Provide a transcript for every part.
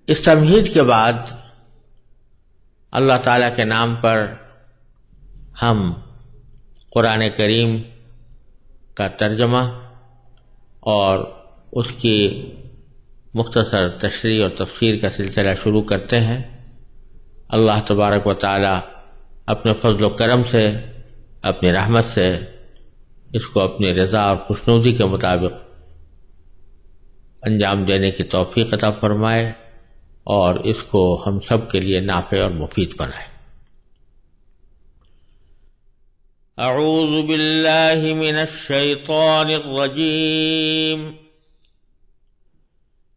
اس تمہید کے بعد اللہ تعالیٰ کے نام پر ہم قرآن کریم کا ترجمہ اور اس کی مختصر تشریح اور تفسیر کا سلسلہ شروع کرتے ہیں۔ اللہ تبارک و تعالیٰ اپنے فضل و کرم سے، اپنی رحمت سے اس کو اپنی رضا اور خوشنودی کے مطابق انجام دینے کی توفیق عطا فرمائے اور اس کو ہم سب کے لیے نافع اور مفید بنائے۔ اعوذ باللہ من الشیطان الرجیم،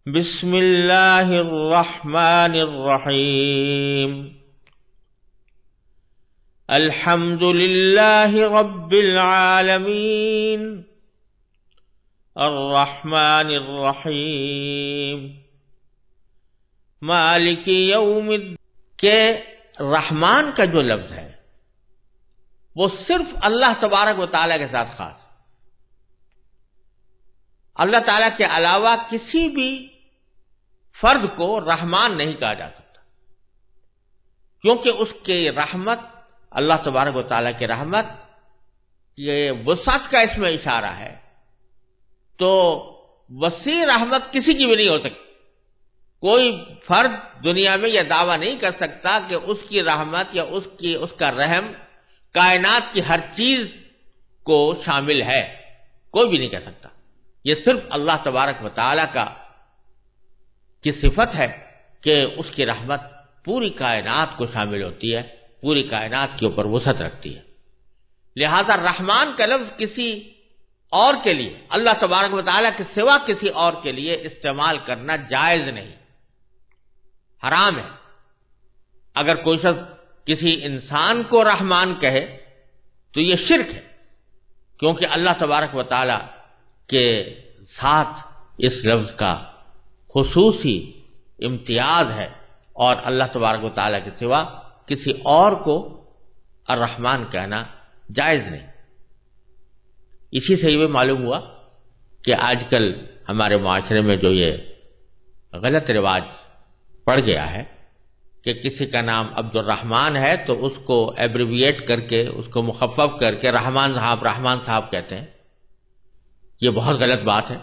بسم اللہ الرحمن الرحیم، الحمد للہ رب العالمین، الرحمن الرحیم، مالک یوم الدین۔ کہ رحمان کا جو لفظ ہے وہ صرف اللہ تبارک و تعالیٰ کے ساتھ خاص، اللہ تعالیٰ کے علاوہ کسی بھی فرد کو رحمان نہیں کہا جا سکتا، کیونکہ اس کی رحمت، اللہ تبارک و تعالیٰ کی رحمت، یہ وسعت کا اس میں اشارہ ہے، تو وسیع رحمت کسی کی بھی نہیں ہو سکتی۔ کوئی فرد دنیا میں یہ دعویٰ نہیں کر سکتا کہ اس کی رحمت یا اس کا رحم کائنات کی ہر چیز کو شامل ہے، کوئی بھی نہیں کہہ سکتا۔ یہ صرف اللہ تبارک و تعالیٰ کی صفت ہے کہ اس کی رحمت پوری کائنات کو شامل ہوتی ہے، پوری کائنات کے اوپر وسعت رکھتی ہے۔ لہذا رحمان کا لفظ کسی اور کے لیے، اللہ تبارک و تعالیٰ کے سوا کسی اور کے لیے استعمال کرنا جائز نہیں، حرام ہے۔ اگر کوئی شخص کسی انسان کو رحمان کہے تو یہ شرک ہے، کیونکہ اللہ تبارک و تعالیٰ کے ساتھ اس لفظ کا خصوصی امتیاز ہے، اور اللہ تبارک و تعالیٰ کے سوا کسی اور کو الرحمن کہنا جائز نہیں۔ اسی سے یہ معلوم ہوا کہ آج کل ہمارے معاشرے میں جو یہ غلط رواج پڑ گیا ہے کہ کسی کا نام عبد الرحمن ہے تو اس کو ایبریویٹ کر کے، اس کو مخفف کر کے رحمان صاحب کہتے ہیں، یہ بہت غلط بات ہے۔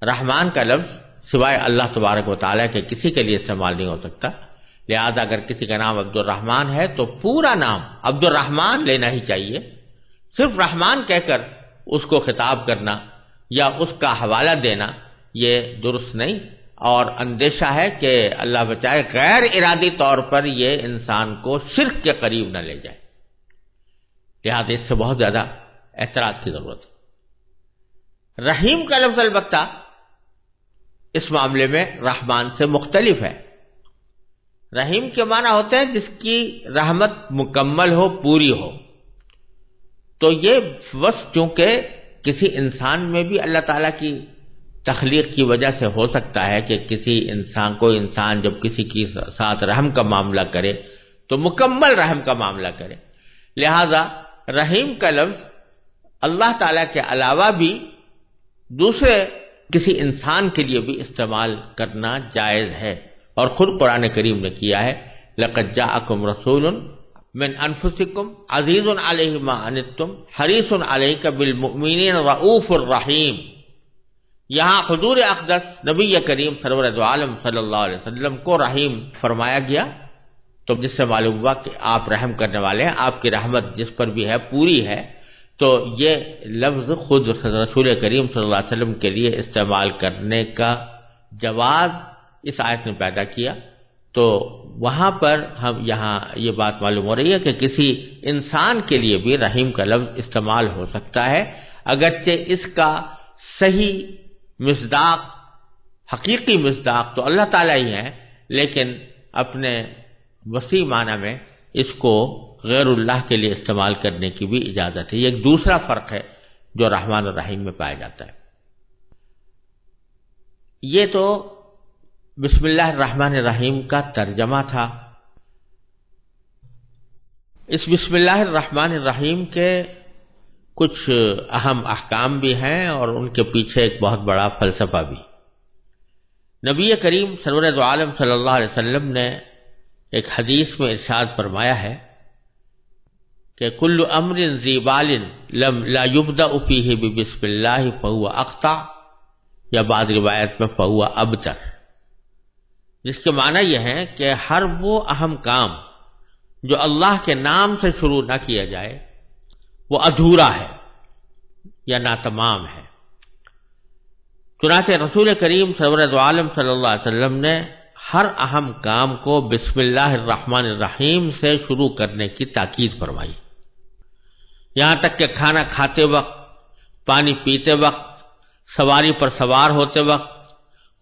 رحمان کا لفظ سوائے اللہ تبارک و تعالیٰ کے کسی کے لیے استعمال نہیں ہو سکتا، لہذا اگر کسی کا نام عبد الرحمن ہے تو پورا نام عبد الرحمن لینا ہی چاہیے، صرف رحمان کہہ کر اس کو خطاب کرنا یا اس کا حوالہ دینا یہ درست نہیں، اور اندیشہ ہے کہ اللہ بچائے غیر ارادی طور پر یہ انسان کو شرک کے قریب نہ لے جائے، لہذا اس سے بہت زیادہ احتیاط کی ضرورت ہے۔ رحیم کا لفظ البتہ اس معاملے میں رحمان سے مختلف ہے۔ رحیم کے معنی ہوتے ہیں جس کی رحمت مکمل ہو، پوری ہو، تو یہ وصف چونکہ کسی انسان میں بھی اللہ تعالیٰ کی تخلیق کی وجہ سے ہو سکتا ہے کہ کوئی انسان جب کسی کے ساتھ رحم کا معاملہ کرے تو مکمل رحم کا معاملہ کرے، لہذا رحیم کا لفظ اللہ تعالیٰ کے علاوہ بھی دوسرے کسی انسان کے لیے بھی استعمال کرنا جائز ہے، اور خود قرآن کریم نے کیا ہے، لَقَدْ جَاءَكُمْ رَسُولٌ مِّنْ أَنفُسِكُمْ عَزِيزٌ عَلَيْهِ مَا عَنِتُّمْ حَرِيصٌ عَلَيْكَ بِالْمُؤْمِنِينَ رَءُوفٌ رَحِيمٌ۔ یہاں حضور اقدس نبی کریم سرور دو عالم صلی اللہ علیہ وسلم کو رحیم فرمایا گیا، تو جس سے معلوم ہوا کہ آپ رحم کرنے والے ہیں، آپ کی رحمت جس پر بھی ہے پوری ہے، تو یہ لفظ خود رسول کریم صلی اللہ علیہ وسلم کے لیے استعمال کرنے کا جواز اس آیت نے پیدا کیا۔ تو وہاں پر ہم یہاں یہ بات معلوم ہو رہی ہے کہ کسی انسان کے لیے بھی رحیم کا لفظ استعمال ہو سکتا ہے، اگرچہ اس کا صحیح مصداق، حقیقی مصداق تو اللہ تعالیٰ ہی ہے، لیکن اپنے وسیع معنی میں اس کو غیر اللہ کے لیے استعمال کرنے کی بھی اجازت ہے۔ یہ ایک دوسرا فرق ہے جو رحمان اور رحیم میں پایا جاتا ہے۔ یہ تو بسم اللہ الرحمن الرحیم کا ترجمہ تھا۔ اس بسم اللہ الرحمن الرحیم کے کچھ اہم احکام بھی ہیں اور ان کے پیچھے ایک بہت بڑا فلسفہ بھی۔ نبی کریم سرور دو عالم صلی اللہ علیہ وسلم نے ایک حدیث میں ارشاد فرمایا ہے کہ کل امر ذی بال لا یبدأ فیہ بسم اللہ فہو اقطع، یا بعض روایت میں فہو ابتر، جس کے معنی یہ ہے کہ ہر وہ اہم کام جو اللہ کے نام سے شروع نہ کیا جائے وہ ادھورا ہے یا ناتمام ہے۔ چنانچہ رسول کریم سرور دو عالم صلی اللہ علیہ وسلم نے ہر اہم کام کو بسم اللہ الرحمن الرحیم سے شروع کرنے کی تاکید فرمائی، یہاں تک کہ کھانا کھاتے وقت، پانی پیتے وقت، سواری پر سوار ہوتے وقت،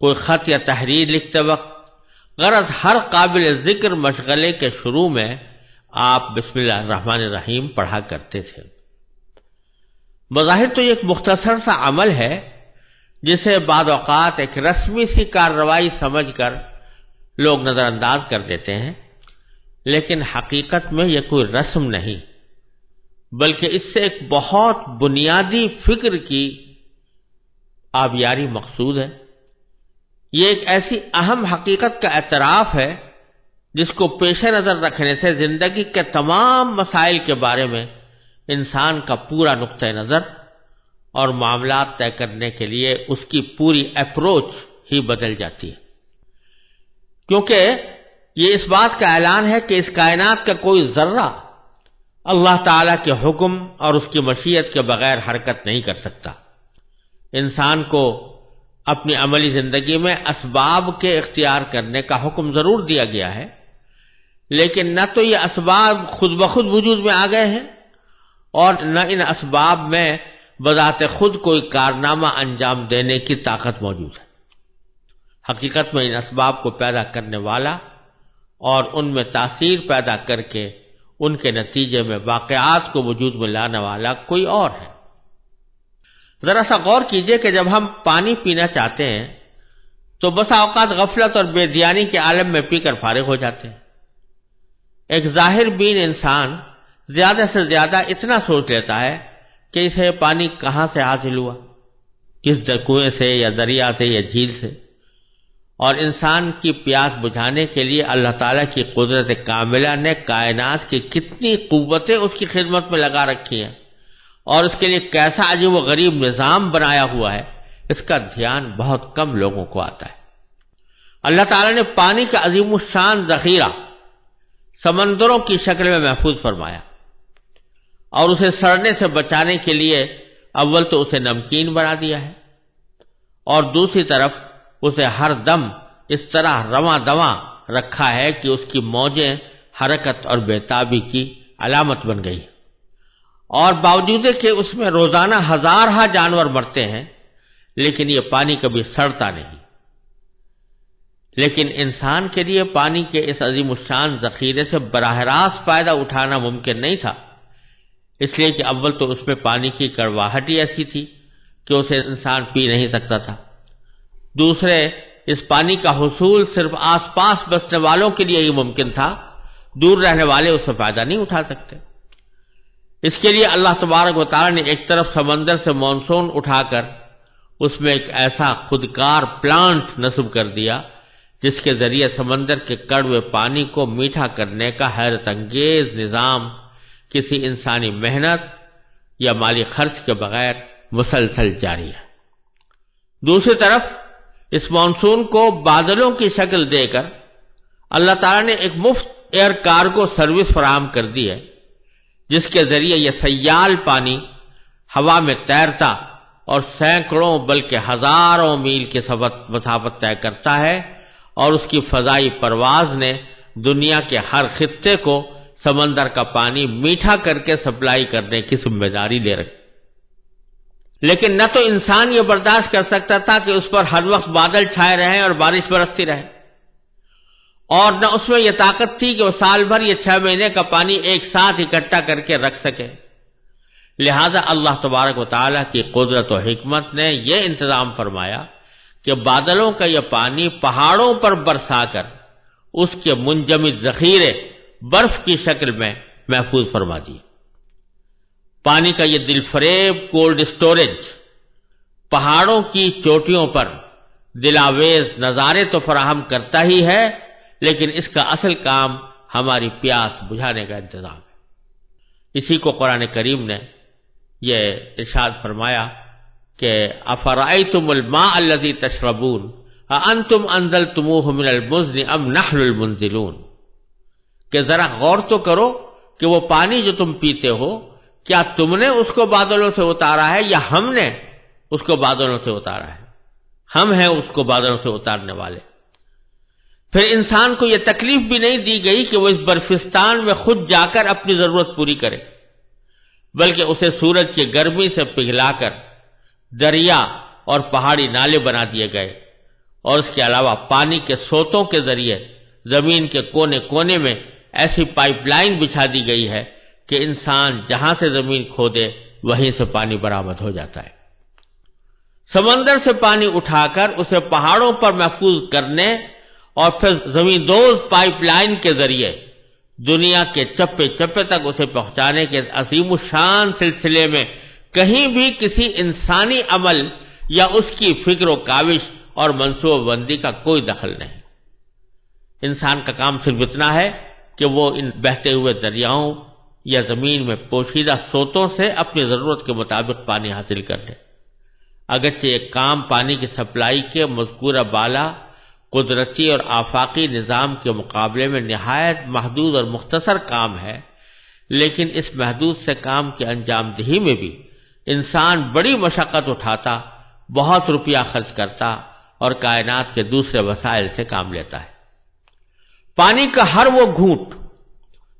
کوئی خط یا تحریر لکھتے وقت، غرض ہر قابل ذکر مشغلے کے شروع میں آپ بسم اللہ الرحمن الرحیم پڑھا کرتے تھے۔ بظاہر تو یہ ایک مختصر سا عمل ہے جسے بعض اوقات ایک رسمی سی کارروائی سمجھ کر لوگ نظر انداز کر دیتے ہیں، لیکن حقیقت میں یہ کوئی رسم نہیں، بلکہ اس سے ایک بہت بنیادی فکر کی آبیاری مقصود ہے۔ یہ ایک ایسی اہم حقیقت کا اعتراف ہے جس کو پیش نظر رکھنے سے زندگی کے تمام مسائل کے بارے میں انسان کا پورا نقطہ نظر اور معاملات طے کرنے کے لیے اس کی پوری اپروچ ہی بدل جاتی ہے، کیونکہ یہ اس بات کا اعلان ہے کہ اس کائنات کا کوئی ذرہ اللہ تعالیٰ کے حکم اور اس کی مشیت کے بغیر حرکت نہیں کر سکتا۔ انسان کو اپنی عملی زندگی میں اسباب کے اختیار کرنے کا حکم ضرور دیا گیا ہے، لیکن نہ تو یہ اسباب خود بخود وجود میں آ گئے ہیں اور نہ ان اسباب میں بذات خود کوئی کارنامہ انجام دینے کی طاقت موجود ہے۔ حقیقت میں ان اسباب کو پیدا کرنے والا اور ان میں تاثیر پیدا کر کے ان کے نتیجے میں واقعات کو وجود میں لانے والا کوئی اور ہے۔ ذرا سا غور کیجئے کہ جب ہم پانی پینا چاہتے ہیں تو بسا اوقات غفلت اور بے دیانی کے عالم میں پی کر فارغ ہو جاتے ہیں۔ ایک ظاہر بین انسان زیادہ سے زیادہ اتنا سوچ لیتا ہے کہ اسے پانی کہاں سے حاصل ہوا، کس کنویں سے یا دریا سے یا جھیل سے، اور انسان کی پیاس بجھانے کے لیے اللہ تعالیٰ کی قدرت کاملہ نے کائنات کی کتنی قوتیں اس کی خدمت میں لگا رکھی ہیں اور اس کے لیے کیسا عجیب و غریب نظام بنایا ہوا ہے، اس کا دھیان بہت کم لوگوں کو آتا ہے۔ اللہ تعالیٰ نے پانی کا عظیم الشان ذخیرہ سمندروں کی شکل میں محفوظ فرمایا اور اسے سڑنے سے بچانے کے لیے اول تو اسے نمکین بنا دیا ہے اور دوسری طرف اسے ہر دم اس طرح رواں دواں رکھا ہے کہ اس کی موجیں حرکت اور بےتابی کی علامت بن گئی، اور باوجود کہ اس میں روزانہ ہزارہ جانور مرتے ہیں لیکن یہ پانی کبھی سڑتا نہیں۔ لیکن انسان کے لیے پانی کے اس عظیم الشان ذخیرے سے براہ راست فائدہ اٹھانا ممکن نہیں تھا، اس لیے کہ اول تو اس میں پانی کی کڑواہٹ ہی ایسی تھی کہ اسے انسان پی نہیں سکتا تھا، دوسرے اس پانی کا حصول صرف آس پاس بسنے والوں کے لیے ہی ممکن تھا، دور رہنے والے اس سے فائدہ نہیں اٹھا سکتے۔ اس کے لیے اللہ تبارک و تعالی نے ایک طرف سمندر سے مانسون اٹھا کر اس میں ایک ایسا خودکار پلانٹ نصب کر دیا جس کے ذریعے سمندر کے کڑوے پانی کو میٹھا کرنے کا حیرت انگیز نظام کسی انسانی محنت یا مالی خرچ کے بغیر مسلسل جاری ہے۔ دوسری طرف اس مانسون کو بادلوں کی شکل دے کر اللہ تعالیٰ نے ایک مفت ایئر کارگو سروس فراہم کر دی ہے جس کے ذریعے یہ سیال پانی ہوا میں تیرتا اور سینکڑوں بلکہ ہزاروں میل کی مسافت طے کرتا ہے، اور اس کی فضائی پرواز نے دنیا کے ہر خطے کو سمندر کا پانی میٹھا کر کے سپلائی کرنے کی ذمہ داری لے رکھی۔ لیکن نہ تو انسان یہ برداشت کر سکتا تھا کہ اس پر ہر وقت بادل چھائے رہیں اور بارش برستی رہے، اور نہ اس میں یہ طاقت تھی کہ وہ سال بھر یہ 6 مہینے کا پانی ایک ساتھ اکٹھا کر کے رکھ سکے۔ لہذا اللہ تبارک و تعالیٰ کی قدرت و حکمت نے یہ انتظام فرمایا کہ بادلوں کا یہ پانی پہاڑوں پر برسا کر اس کے منجمد ذخیرے برف کی شکل میں محفوظ فرما دیے۔ پانی کا یہ دل فریب کولڈ سٹوریج پہاڑوں کی چوٹیوں پر دلاویز نظارے تو فراہم کرتا ہی ہے، لیکن اس کا اصل کام ہماری پیاس بجھانے کا انتظام ہے۔ اسی کو قرآن کریم نے یہ ارشاد فرمایا کہ افرأیتم الماء الذی تشربون اانتم انزلتموہ من المزن ام نحن المنزلون، کہ ذرا غور تو کرو کہ وہ پانی جو تم پیتے ہو، کیا تم نے اس کو بادلوں سے اتارا ہے یا ہم نے اس کو بادلوں سے اتارا ہے؟ ہم ہیں اس کو بادلوں سے اتارنے والے۔ پھر انسان کو یہ تکلیف بھی نہیں دی گئی کہ وہ اس برفستان میں خود جا کر اپنی ضرورت پوری کرے، بلکہ اسے سورج کی گرمی سے پگھلا کر دریا اور پہاڑی نالے بنا دیے گئے، اور اس کے علاوہ پانی کے سوتوں کے ذریعے زمین کے کونے کونے میں ایسی پائپ لائن بچھا دی گئی ہے کہ انسان جہاں سے زمین کھودے وہیں سے پانی برآمد ہو جاتا ہے۔ سمندر سے پانی اٹھا کر اسے پہاڑوں پر محفوظ کرنے اور پھر زمین دوز پائپ لائن کے ذریعے دنیا کے چپے چپے تک اسے پہنچانے کے عظیم الشان سلسلے میں کہیں بھی کسی انسانی عمل یا اس کی فکر و کاوش اور منصوبہ بندی کا کوئی دخل نہیں۔ انسان کا کام صرف اتنا ہے کہ وہ ان بہتے ہوئے دریاؤں یا زمین میں پوشیدہ سوتوں سے اپنی ضرورت کے مطابق پانی حاصل کر لے۔ اگرچہ یہ کام پانی کی سپلائی کے مذکورہ بالا قدرتی اور آفاقی نظام کے مقابلے میں نہایت محدود اور مختصر کام ہے، لیکن اس محدود سے کام کی انجام دہی میں بھی انسان بڑی مشقت اٹھاتا، بہت روپیہ خرچ کرتا اور کائنات کے دوسرے وسائل سے کام لیتا ہے۔ پانی کا ہر وہ گھونٹ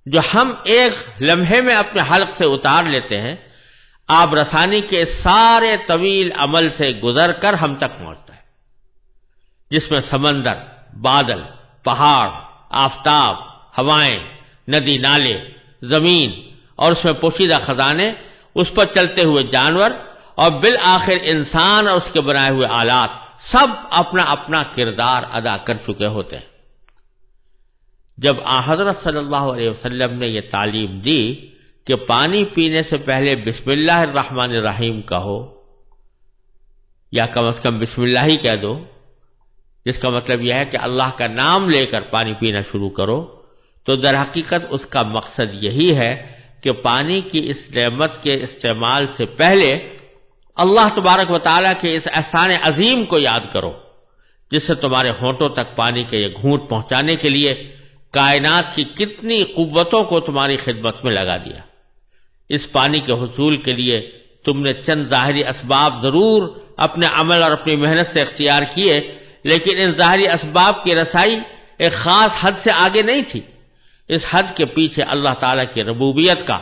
جو ہم ایک لمحے میں اپنے حلق سے اتار لیتے ہیں، آب رسانی کے سارے طویل عمل سے گزر کر ہم تک پہنچتا ہے، جس میں سمندر، بادل، پہاڑ، آفتاب، ہوائیں، ندی نالے، زمین اور اس میں پوشیدہ خزانے، اس پر چلتے ہوئے جانور اور بالآخر انسان اور اس کے بنائے ہوئے آلات، سب اپنا اپنا کردار ادا کر چکے ہوتے ہیں۔ جب حضرت صلی اللہ علیہ وسلم نے یہ تعلیم دی کہ پانی پینے سے پہلے بسم اللہ الرحمن الرحیم کہو، یا کم از کم بسم اللہ ہی کہہ دو، جس کا مطلب یہ ہے کہ اللہ کا نام لے کر پانی پینا شروع کرو، تو در حقیقت اس کا مقصد یہی ہے کہ پانی کی اس نعمت کے استعمال سے پہلے اللہ تبارک و تعالیٰ کے اس احسان عظیم کو یاد کرو، جس سے تمہارے ہونٹوں تک پانی کے یہ گھونٹ پہنچانے کے لیے کائنات کی کتنی قوتوں کو تمہاری خدمت میں لگا دیا۔ اس پانی کے حصول کے لیے تم نے چند ظاہری اسباب ضرور اپنے عمل اور اپنی محنت سے اختیار کیے، لیکن ان ظاہری اسباب کی رسائی ایک خاص حد سے آگے نہیں تھی۔ اس حد کے پیچھے اللہ تعالیٰ کی ربوبیت کا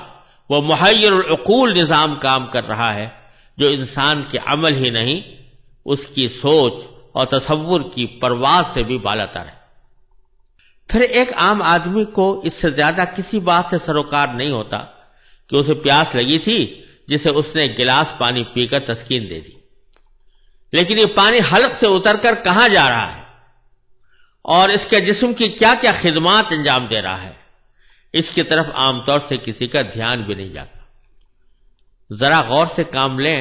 وہ محیر العقول نظام کام کر رہا ہے، جو انسان کے عمل ہی نہیں، اس کی سوچ اور تصور کی پرواز سے بھی بالاتر ہے۔ پھر ایک عام آدمی کو اس سے زیادہ کسی بات سے سروکار نہیں ہوتا کہ اسے پیاس لگی تھی جسے اس نے ایک گلاس پانی پی کر تسکین دے دی، لیکن یہ پانی حلق سے اتر کر کہاں جا رہا ہے اور اس کے جسم کی کیا کیا خدمات انجام دے رہا ہے، اس کی طرف عام طور سے کسی کا دھیان بھی نہیں جاتا۔ ذرا غور سے کام لیں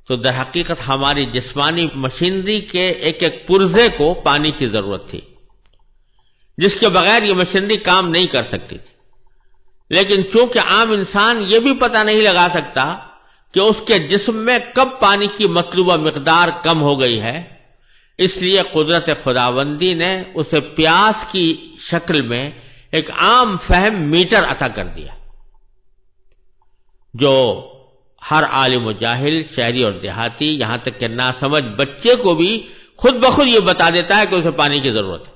تو در حقیقت ہماری جسمانی مشینری کے ایک ایک پرزے کو پانی کی ضرورت تھی، جس کے بغیر یہ مشینری کام نہیں کر سکتی تھی، لیکن چونکہ عام انسان یہ بھی پتہ نہیں لگا سکتا کہ اس کے جسم میں کب پانی کی مطلوبہ مقدار کم ہو گئی ہے، اس لیے قدرت خداوندی نے اسے پیاس کی شکل میں ایک عام فہم میٹر عطا کر دیا، جو ہر عالم و جاہل، شہری اور دیہاتی، یہاں تک کہ ناسمجھ بچے کو بھی خود بخود یہ بتا دیتا ہے کہ اسے پانی کی ضرورت ہے۔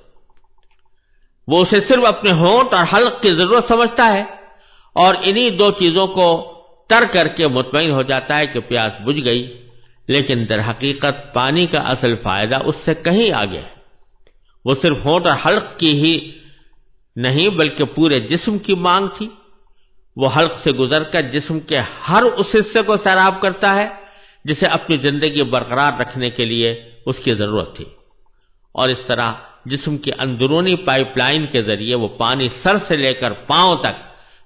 وہ اسے صرف اپنے ہونٹ اور حلق کی ضرورت سمجھتا ہے اور انہی دو چیزوں کو تر کر کے مطمئن ہو جاتا ہے کہ پیاس بجھ گئی، لیکن در حقیقت پانی کا اصل فائدہ اس سے کہیں آگے ہے۔ وہ صرف ہونٹ اور حلق کی ہی نہیں بلکہ پورے جسم کی مانگ تھی۔ وہ حلق سے گزر کر جسم کے ہر اس حصے کو سیراب کرتا ہے جسے اپنی زندگی برقرار رکھنے کے لیے اس کی ضرورت تھی، اور اس طرح جسم کی اندرونی پائپ لائن کے ذریعے وہ پانی سر سے لے کر پاؤں تک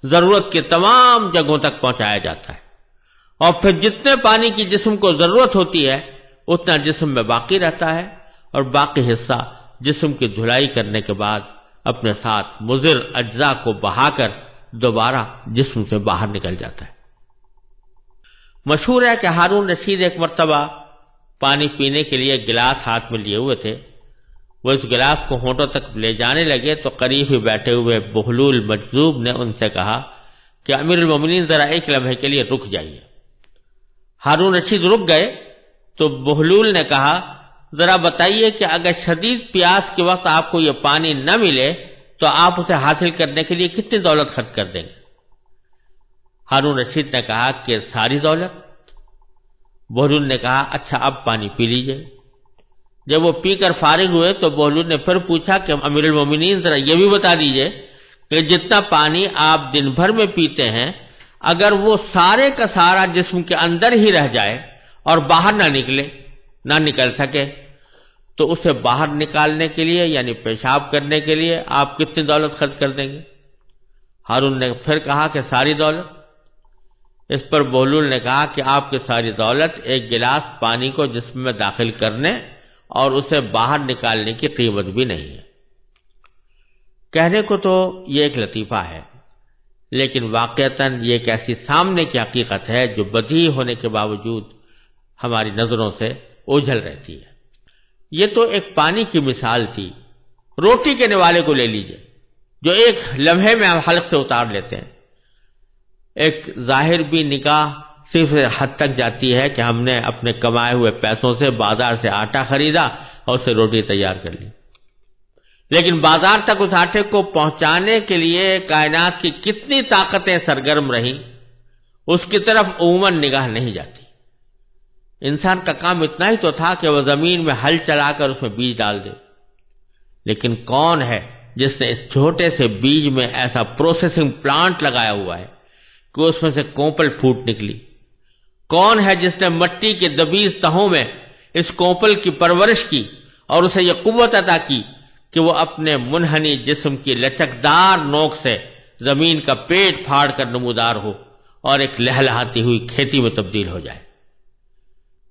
ضرورت کے تمام جگہوں تک پہنچایا جاتا ہے، اور پھر جتنے پانی کی جسم کو ضرورت ہوتی ہے اتنا جسم میں باقی رہتا ہے، اور باقی حصہ جسم کی دھلائی کرنے کے بعد اپنے ساتھ مضر اجزاء کو بہا کر دوبارہ جسم سے باہر نکل جاتا ہے۔ مشہور ہے کہ ہارون رشید ایک مرتبہ پانی پینے کے لیے گلاس ہاتھ میں لیے ہوئے تھے۔ وہ اس گلاس کو ہونٹوں تک لے جانے لگے تو قریب ہی بیٹھے ہوئے بہلول مجذوب نے ان سے کہا کہ امیر المومنین ذرا ایک لمحے کے لیے رک جائیے۔ ہارون رشید رک گئے تو بہلول نے کہا ذرا بتائیے کہ اگر شدید پیاس کے وقت آپ کو یہ پانی نہ ملے تو آپ اسے حاصل کرنے کے لیے کتنی دولت خرچ کر دیں گے؟ ہارون رشید نے کہا کہ ساری دولت۔ بہلول نے کہا اچھا اب پانی پی لیجئے۔ جب وہ پی کر فارغ ہوئے تو بہلول نے پھر پوچھا کہ امیر المومنین ذرا یہ بھی بتا دیجئے کہ جتنا پانی آپ دن بھر میں پیتے ہیں اگر وہ سارے کا سارا جسم کے اندر ہی رہ جائے اور باہر نہ نکل سکے تو اسے باہر نکالنے کے لیے یعنی پیشاب کرنے کے لیے آپ کتنی دولت خرچ کر دیں گے؟ ہارون نے پھر کہا کہ ساری دولت۔ اس پر بہلول نے کہا کہ آپ کی ساری دولت ایک گلاس پانی کو جسم میں داخل کرنے اور اسے باہر نکالنے کی قیمت بھی نہیں ہے۔ کہنے کو تو یہ ایک لطیفہ ہے، لیکن واقعتاً یہ ایک ایسی سامنے کی حقیقت ہے جو بدیہی ہونے کے باوجود ہماری نظروں سے اوجھل رہتی ہے۔ یہ تو ایک پانی کی مثال تھی۔ روٹی کے نوالے کو لے لیجئے جو ایک لمحے میں ہم حلق سے اتار لیتے ہیں۔ ایک ظاہر بھی نکاح صرف حد تک جاتی ہے کہ ہم نے اپنے کمائے ہوئے پیسوں سے بازار سے آٹا خریدا اور اسے روٹی تیار کر لی، لیکن بازار تک اس آٹے کو پہنچانے کے لیے کائنات کی کتنی طاقتیں سرگرم رہیں اس کی طرف عموماً نگاہ نہیں جاتی۔ انسان کا کام اتنا ہی تو تھا کہ وہ زمین میں ہل چلا کر اس میں بیج ڈال دے، لیکن کون ہے جس نے اس چھوٹے سے بیج میں ایسا پروسیسنگ پلانٹ لگایا ہوا ہے کہ اس میں سے کوپل پھوٹ نکلی؟ کون ہے جس نے مٹی کے دبیز تہوں میں اس کوپل کی پرورش کی اور اسے یہ قوت عطا کی کہ وہ اپنے منحنی جسم کی لچکدار نوک سے زمین کا پیٹ پھاڑ کر نمودار ہو اور ایک لہلہاتی ہوئی کھیتی میں تبدیل ہو جائے؟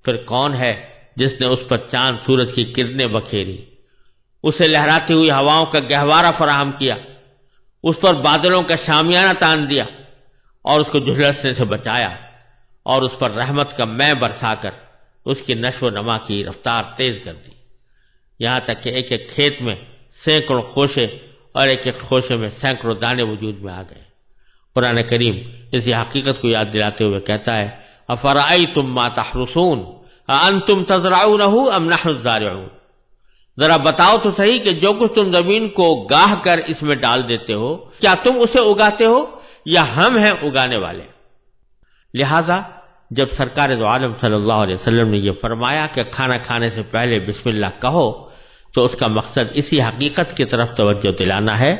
پھر کون ہے جس نے اس پر چاند سورج کی کرنیں بکھیری، اسے لہراتی ہوئی ہواؤں کا گہوارہ فراہم کیا، اس پر بادلوں کا شامیانہ تان دیا اور اس کو جھلسنے سے بچایا اور اس پر رحمت کا مے برسا کر اس کی نشو و نما کی رفتار تیز کر دی، یہاں تک کہ ایک ایک کھیت میں سینکڑوں خوشے اور ایک ایک خوشے میں سینکڑوں دانے وجود میں آ گئے۔ قرآن کریم اسی حقیقت کو یاد دلاتے ہوئے کہتا ہے افرأیتم ما تحرثون اانتم تزرعونہ ام نحن الزارعون، ذرا بتاؤ تو صحیح کہ جو کچھ تم زمین کو گاہ کر اس میں ڈال دیتے ہو کیا تم اسے اگاتے ہو یا ہم ہیں اگانے والے؟ لہذا جب سرکار دو عالم صلی اللہ علیہ وسلم نے یہ فرمایا کہ کھانا کھانے سے پہلے بسم اللہ کہو تو اس کا مقصد اسی حقیقت کی طرف توجہ دلانا ہے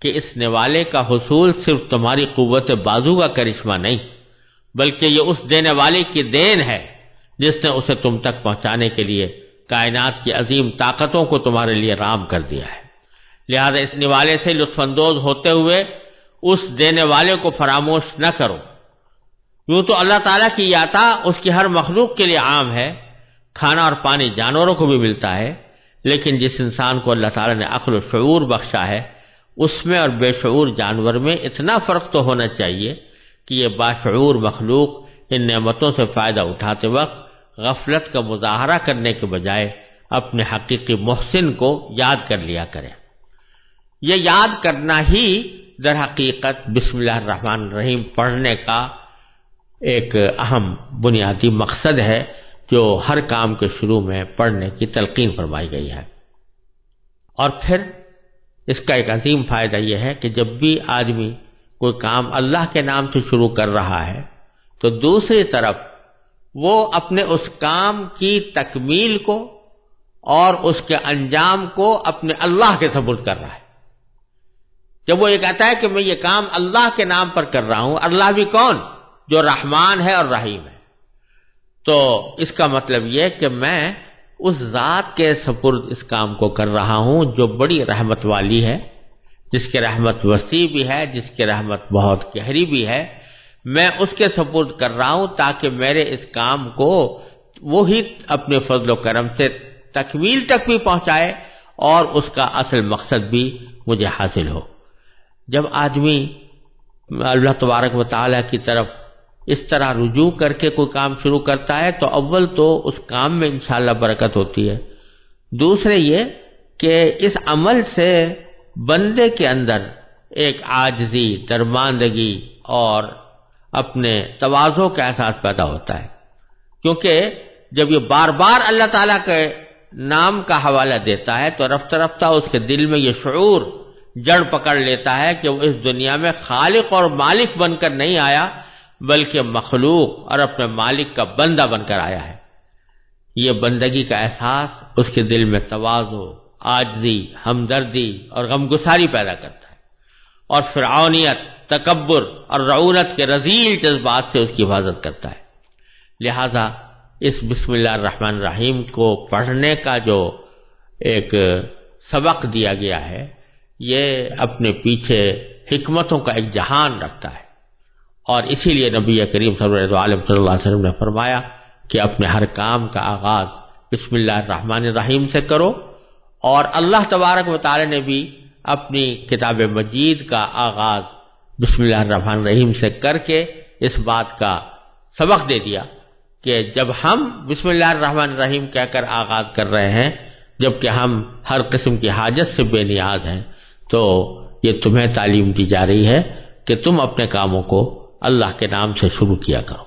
کہ اس نوالے کا حصول صرف تمہاری قوت بازو کا کرشمہ نہیں بلکہ یہ اس دینے والے کی دین ہے جس نے اسے تم تک پہنچانے کے لیے کائنات کی عظیم طاقتوں کو تمہارے لیے رام کر دیا ہے۔ لہذا اس نوالے سے لطف اندوز ہوتے ہوئے اس دینے والے کو فراموش نہ کرو۔ یوں تو اللہ تعالیٰ کی یہ عطا اس کی ہر مخلوق کے لیے عام ہے، کھانا اور پانی جانوروں کو بھی ملتا ہے، لیکن جس انسان کو اللہ تعالیٰ نے عقل و شعور بخشا ہے اس میں اور بے شعور جانور میں اتنا فرق تو ہونا چاہیے کہ یہ باشعور مخلوق ان نعمتوں سے فائدہ اٹھاتے وقت غفلت کا مظاہرہ کرنے کے بجائے اپنے حقیقی محسن کو یاد کر لیا کرے۔ یہ یاد کرنا ہی در حقیقت بسم اللہ الرحمن الرحیم پڑھنے کا ایک اہم بنیادی مقصد ہے جو ہر کام کے شروع میں پڑھنے کی تلقین فرمائی گئی ہے۔ اور پھر اس کا ایک عظیم فائدہ یہ ہے کہ جب بھی آدمی کوئی کام اللہ کے نام سے شروع کر رہا ہے تو دوسری طرف وہ اپنے اس کام کی تکمیل کو اور اس کے انجام کو اپنے اللہ کے سپرد کر رہا ہے۔ جب وہ یہ کہتا ہے کہ میں یہ کام اللہ کے نام پر کر رہا ہوں، اللہ بھی کون؟ جو رحمان ہے اور رحیم ہے، تو اس کا مطلب یہ کہ میں اس ذات کے سپرد اس کام کو کر رہا ہوں جو بڑی رحمت والی ہے، جس کی رحمت وسیع بھی ہے، جس کی رحمت بہت گہری بھی ہے، میں اس کے سپرد کر رہا ہوں تاکہ میرے اس کام کو وہی اپنے فضل و کرم سے تکمیل تک بھی پہنچائے اور اس کا اصل مقصد بھی مجھے حاصل ہو۔ جب آدمی اللہ تبارک و تعالیٰ کی طرف اس طرح رجوع کر کے کوئی کام شروع کرتا ہے تو اول تو اس کام میں انشاءاللہ برکت ہوتی ہے، دوسرے یہ کہ اس عمل سے بندے کے اندر ایک عاجزی، درماندگی اور اپنے تواضع کا احساس پیدا ہوتا ہے، کیونکہ جب یہ بار بار اللہ تعالیٰ کے نام کا حوالہ دیتا ہے تو رفتہ رفتہ اس کے دل میں یہ شعور جڑ پکڑ لیتا ہے کہ وہ اس دنیا میں خالق اور مالک بن کر نہیں آیا بلکہ مخلوق اور اپنے مالک کا بندہ بن کر آیا ہے۔ یہ بندگی کا احساس اس کے دل میں تواضع، عاجزی، ہمدردی اور غمگساری پیدا کرتا ہے، اور فرعونیت، تکبر اور رعونت کے رذیل جذبات سے اس کی حفاظت کرتا ہے۔ لہذا اس بسم اللہ الرحمن الرحیم کو پڑھنے کا جو ایک سبق دیا گیا ہے یہ اپنے پیچھے حکمتوں کا ایک جہان رکھتا ہے، اور اسی لیے نبی کریم صلی اللہ علیہ وسلم نے فرمایا کہ اپنے ہر کام کا آغاز بسم اللہ الرحمن الرحیم سے کرو، اور اللہ تبارک و تعالی نے بھی اپنی کتاب مجید کا آغاز بسم اللہ الرحمن الرحیم سے کر کے اس بات کا سبق دے دیا کہ جب ہم بسم اللہ الرحمن الرحیم کہہ کر آغاز کر رہے ہیں جبکہ ہم ہر قسم کی حاجت سے بے نیاز ہیں، تو یہ تمہیں تعلیم دی جا رہی ہے کہ تم اپنے کاموں کو اللہ کے نام سے شروع کیا کرو۔